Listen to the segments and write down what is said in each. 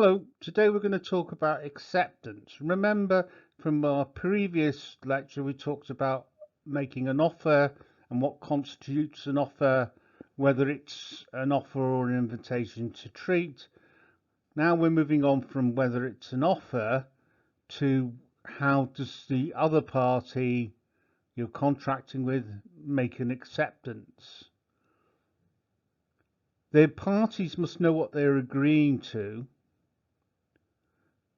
Hello, today we're going to talk about acceptance. Remember from our previous lecture we talked about making an offer and what constitutes an offer, whether it's an offer or an invitation to treat. Now we're moving on from whether it's an offer to how does the other party you're contracting with make an acceptance. The parties must know what they're agreeing to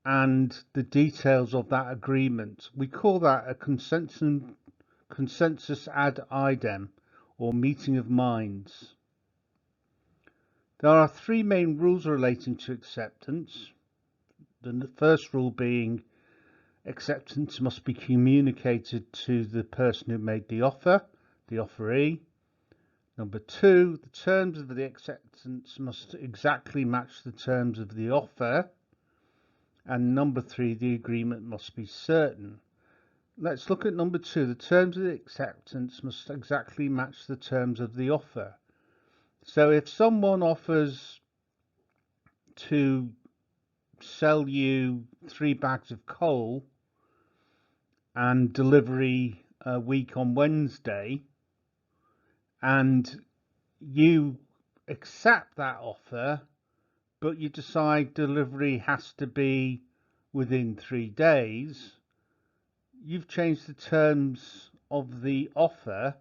and the details of that agreement. We call that a consensus ad idem, or meeting of minds. There are three main rules relating to acceptance. The first rule being acceptance must be communicated to the person who made the offer, the offeree. Number two, the terms of the acceptance must exactly match the terms of the offer. And number three, the agreement must be certain. Let's look at number two. The terms of the acceptance must exactly match the terms of the offer. So if someone offers to sell you 3 bags of coal and delivery a week on Wednesday, and you accept that offer, but you decide delivery has to be within 3 days, you've changed the terms of the offer,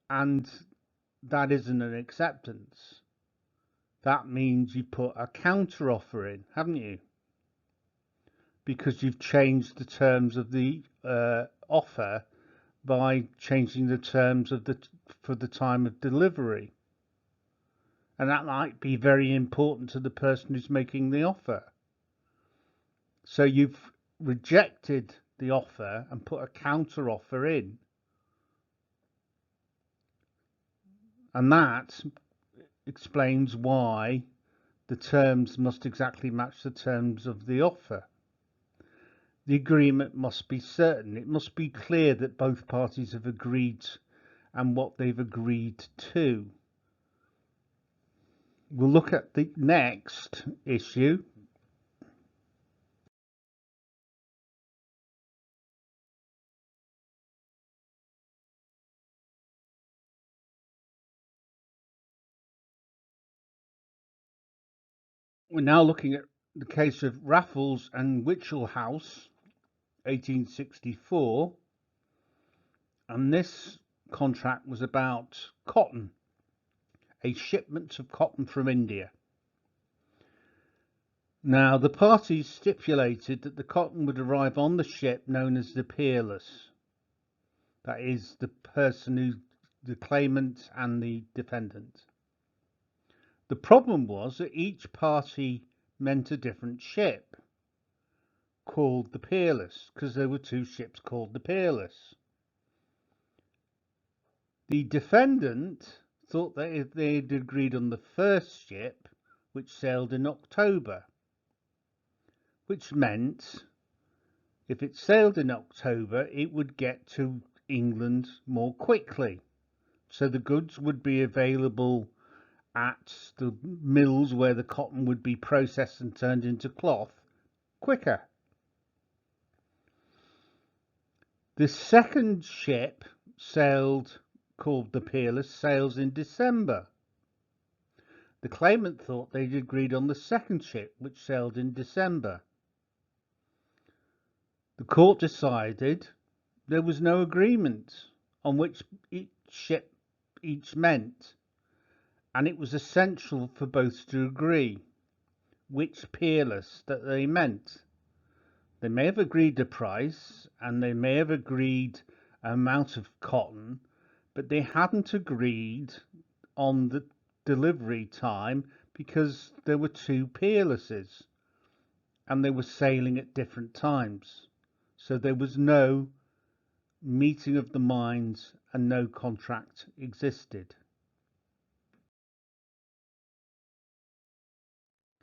and that isn't an acceptance. That means you put a counter offer in, haven't you? Because you've changed the terms of the offer by changing the terms of for the time of delivery. And that might be very important to the person who's making the offer. So you've rejected the offer and put a counter offer in. And that explains why the terms must exactly match the terms of the offer. The agreement must be certain. It must be clear that both parties have agreed and what they've agreed to. We'll look at the next issue. We're now looking at the case of Raffles and Witchell House, 1864. And this contract was about cotton, a shipment of cotton from India. Now, the parties stipulated that the cotton would arrive on the ship known as the Peerless. That is the person who, the claimant and the defendant. The problem was that each party meant a different ship called the Peerless, because there were 2 ships called the Peerless. The defendant thought that if they had agreed on the first ship, which sailed in October, which meant if it sailed in October, it would get to England more quickly. So the goods would be available at the mills where the cotton would be processed and turned into cloth quicker. The second ship called the Peerless, sails in December. The claimant thought they'd agreed on the second ship, which sailed in December. The court decided there was no agreement on which each ship meant, and it was essential for both to agree which Peerless that they meant. They may have agreed a price and they may have agreed an amount of cotton, but they hadn't agreed on the delivery time because there were 2 Peerlesses and they were sailing at different times. So there was no meeting of the minds and no contract existed.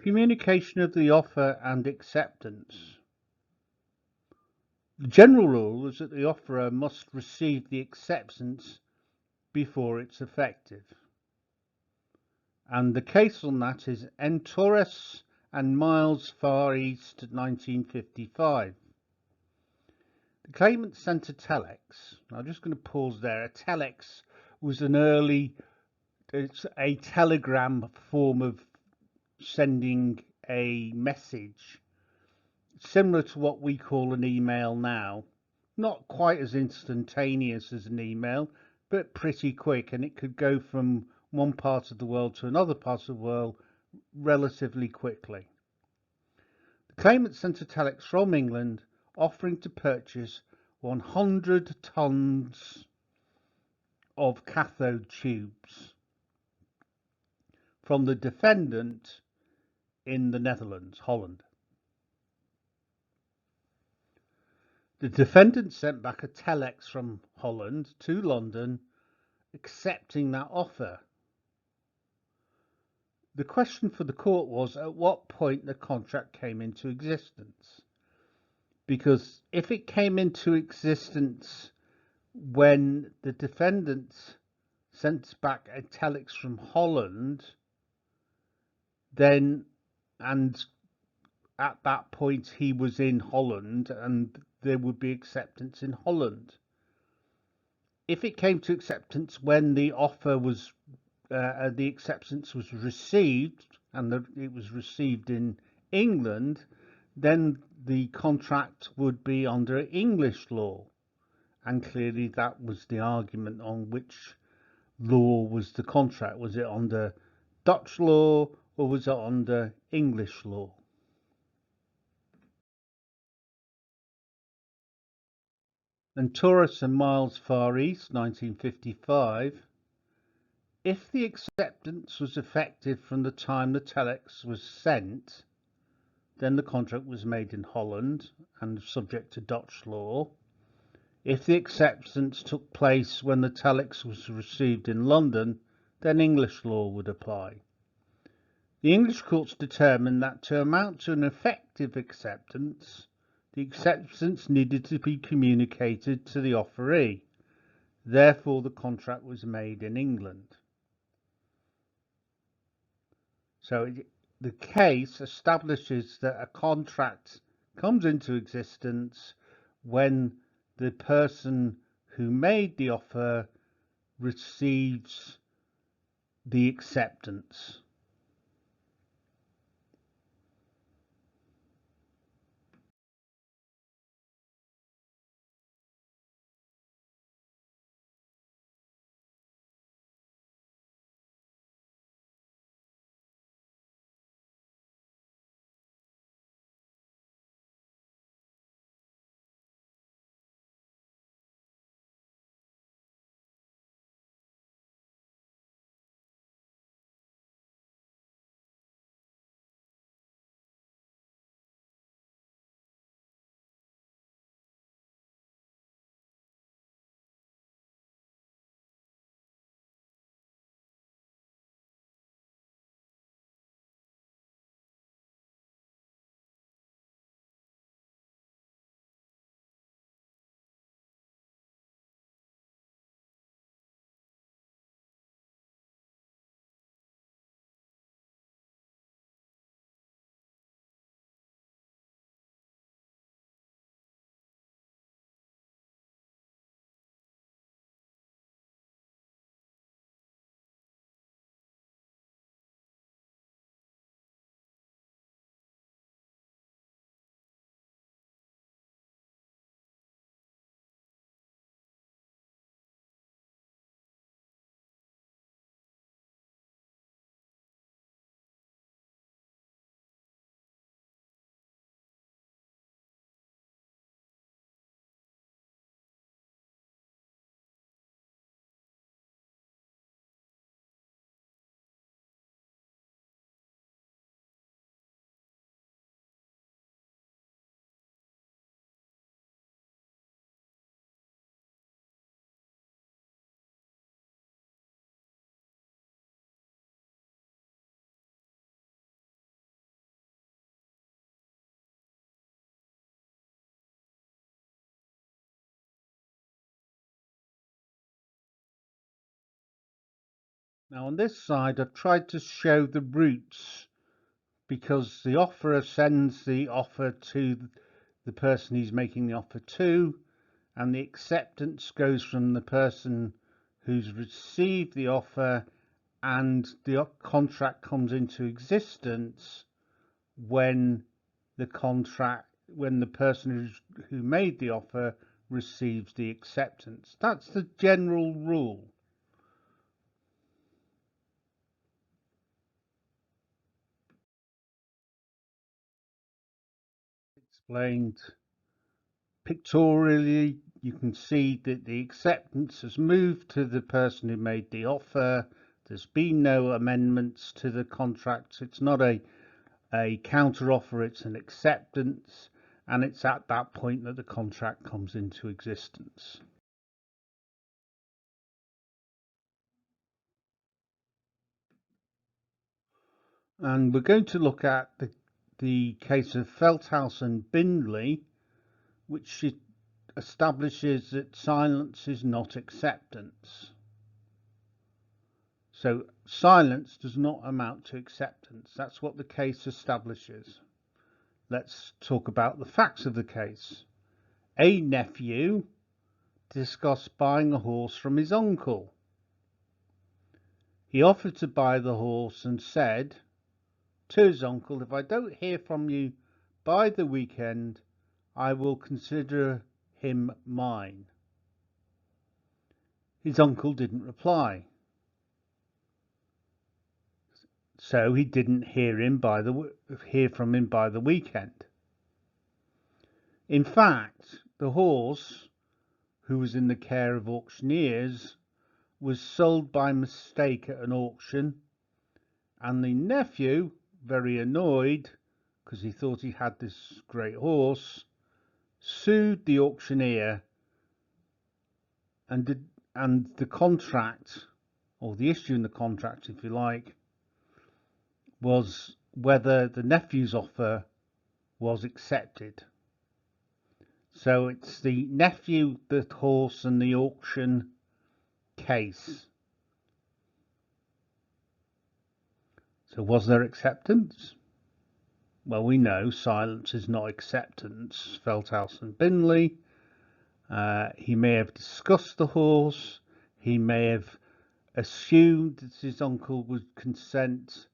Communication of the offer and acceptance. The general rule is that the offerer must receive the acceptance before it's effective. And the case on that is N. Torres and miles far east 1955. The claimant sent a telex. I'm just going to pause there. A telex was it's a telegram form of sending a message, similar to what we call an email now. Not quite as instantaneous as an email, but pretty quick, and it could go from one part of the world to another part of the world relatively quickly. The claimant sent a telex from England offering to purchase 100 tons of cathode tubes from the defendant in the Netherlands, Holland. The defendant sent back a telex from Holland to London accepting that offer. The question for the court was at what point the contract came into existence. Because if it came into existence when the defendant sent back a telex from Holland, then, and at that point he was in Holland and there would be acceptance in Holland. If it came to acceptance when the offer was, the acceptance was received and it was received in England, then the contract would be under English law. And clearly that was the argument on which law was the contract. Was it under Dutch law or was it under English law? And Taurus and Miles Far East, 1955. If the acceptance was effective from the time the telex was sent, then the contract was made in Holland and subject to Dutch law. If the acceptance took place when the telex was received in London, then English law would apply. The English courts determined that to amount to an effective acceptance, the acceptance needed to be communicated to the offeree. Therefore, the contract was made in England. So the case establishes that a contract comes into existence when the person who made the offer receives the acceptance. Now on this side, I've tried to show the routes because the offerer sends the offer to the person he's making the offer to, and the acceptance goes from the person who's received the offer, and the contract comes into existence when the person who made the offer receives the acceptance. That's the general rule. Explained pictorially, you can see that the acceptance has moved to the person who made the offer. There's been no amendments to the contract. It's not a counter offer, it's an acceptance, and it's at that point that the contract comes into existence. And we're going to look at the case of Feldhaus and Bindley, which establishes that silence is not acceptance. So silence does not amount to acceptance. That's what the case establishes. Let's talk about the facts of the case. A nephew discussed buying a horse from his uncle. He offered to buy the horse and said to his uncle, "If I don't hear from you by the weekend, I will consider him mine." His uncle didn't reply, so he didn't hear from him by the weekend. In fact, the horse, who was in the care of auctioneers, was sold by mistake at an auction, and the nephew, very annoyed because he thought he had this great horse, sued the auctioneer, and the contract, or the issue in the contract, if you like, was whether the nephew's offer was accepted. So it's the nephew, the horse, and the auction case. So was there acceptance? Well, we know silence is not acceptance. Feldhaus and Bindley. He may have discussed the horse. He may have assumed that his uncle would consent,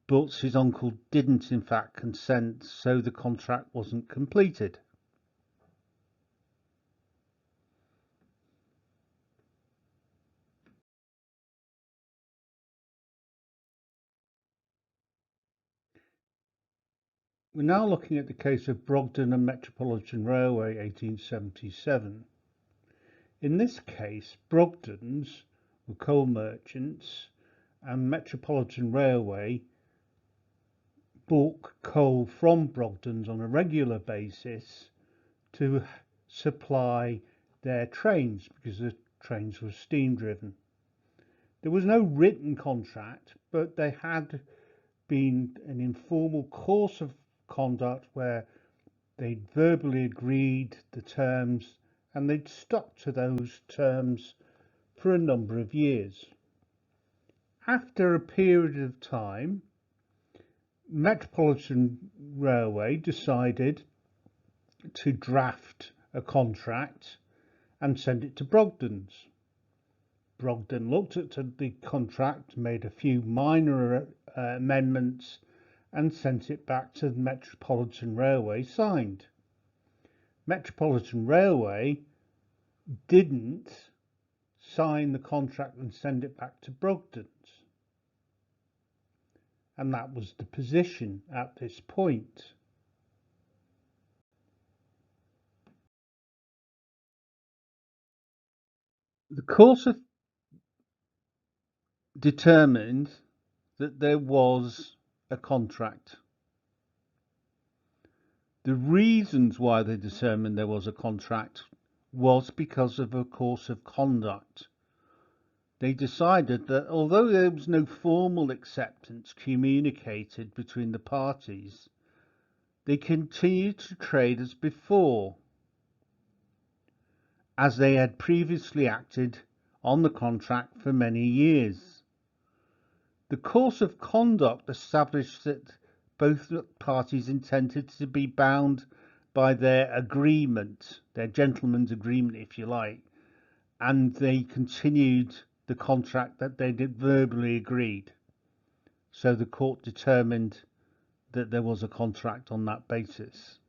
but his uncle didn't in fact consent, so the contract wasn't completed. We're now looking at the case of Brogden and Metropolitan Railway, 1877. In this case, Brogdens were coal merchants and Metropolitan Railway bought coal from Brogdens on a regular basis to supply their trains, because the trains were steam driven. There was no written contract, but there had been an informal course of conduct where they'd verbally agreed the terms and they'd stuck to those terms for a number of years. After a period of time, Metropolitan Railway decided to draft a contract and send it to Brogden's. Brogden looked at the contract, made a few minor amendments, and sent it back to the Metropolitan Railway signed. Metropolitan Railway didn't sign the contract and send it back to Brogden's. And that was the position at this point. The course of determined that there was a contract. The reasons why they determined there was a contract was because of a course of conduct. They decided that although there was no formal acceptance communicated between the parties, they continued to trade as before, as they had previously acted on the contract for many years. The course of conduct established that both parties intended to be bound by their agreement, their gentleman's agreement, if you like, and they continued the contract that they did verbally agreed. So the court determined that there was a contract on that basis.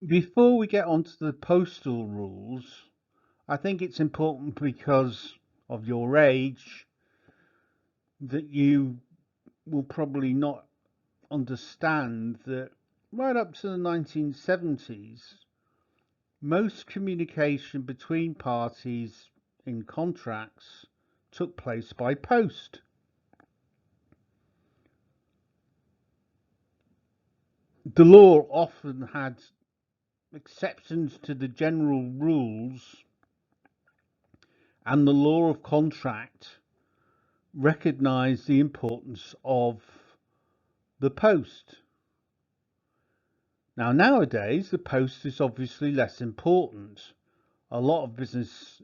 Before we get onto the postal rules, I think it's important because of your age that you will probably not understand that right up to the 1970s, most communication between parties in contracts took place by post. The law often had exceptions to the general rules, and the law of contract recognized the importance of the post. Now, nowadays, the post is obviously less important. A lot of business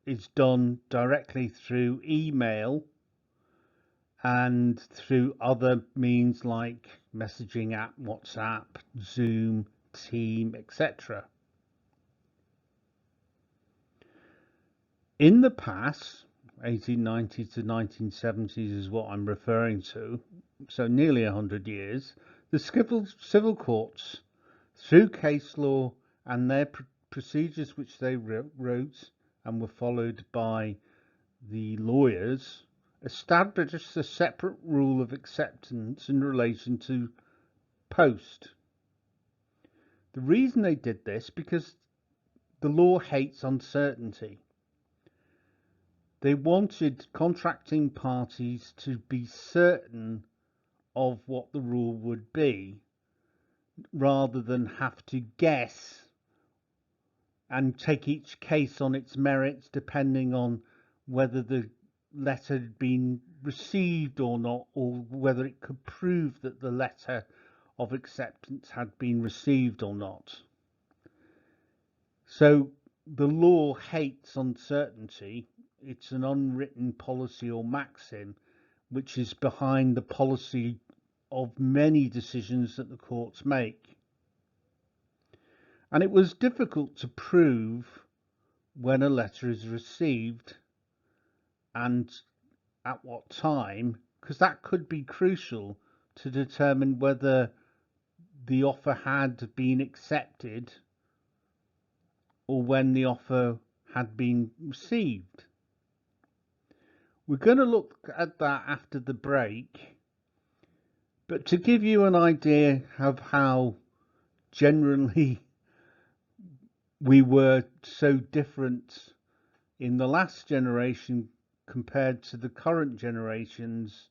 is done directly through email and through other means like messaging app, WhatsApp, Zoom, Team, etc. In the past, 1890 to 1970s is what I'm referring to, so nearly 100 years, the civil courts, through case law and their procedures which they wrote and were followed by the lawyers, established a separate rule of acceptance in relation to post. The reason they did this because the law hates uncertainty. They wanted contracting parties to be certain of what the rule would be rather than have to guess and take each case on its merits depending on whether the letter had been received or not, or whether it could prove that the letter of acceptance had been received or not. So the law hates uncertainty. It's an unwritten policy or maxim which is behind the policy of many decisions that the courts make. And it was difficult to prove when a letter is received and at what time, because that could be crucial to determine whether the offer had been accepted or when the offer had been received. We're going to look at that after the break, but to give you an idea of how generally we were so different in the last generation compared to the current generations,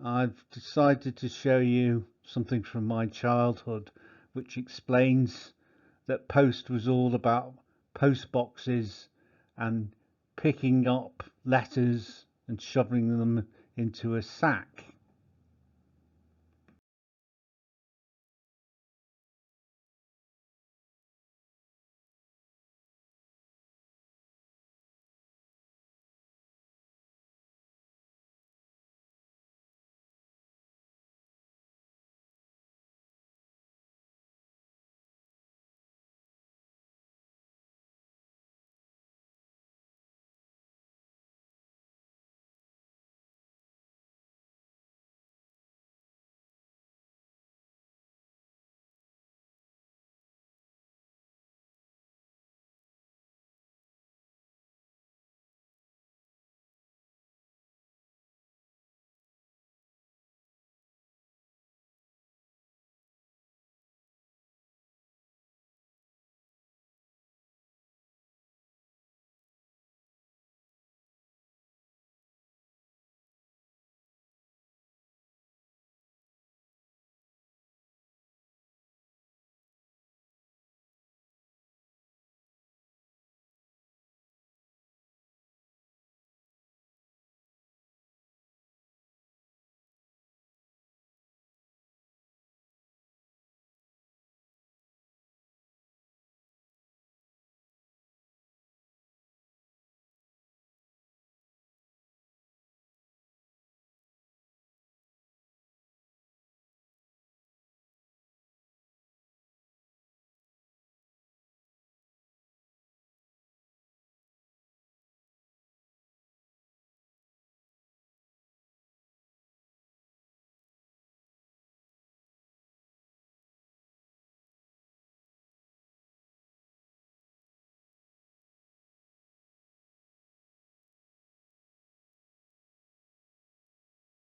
I've decided to show you something from my childhood which explains that post was all about post boxes and picking up letters and shoving them into a sack.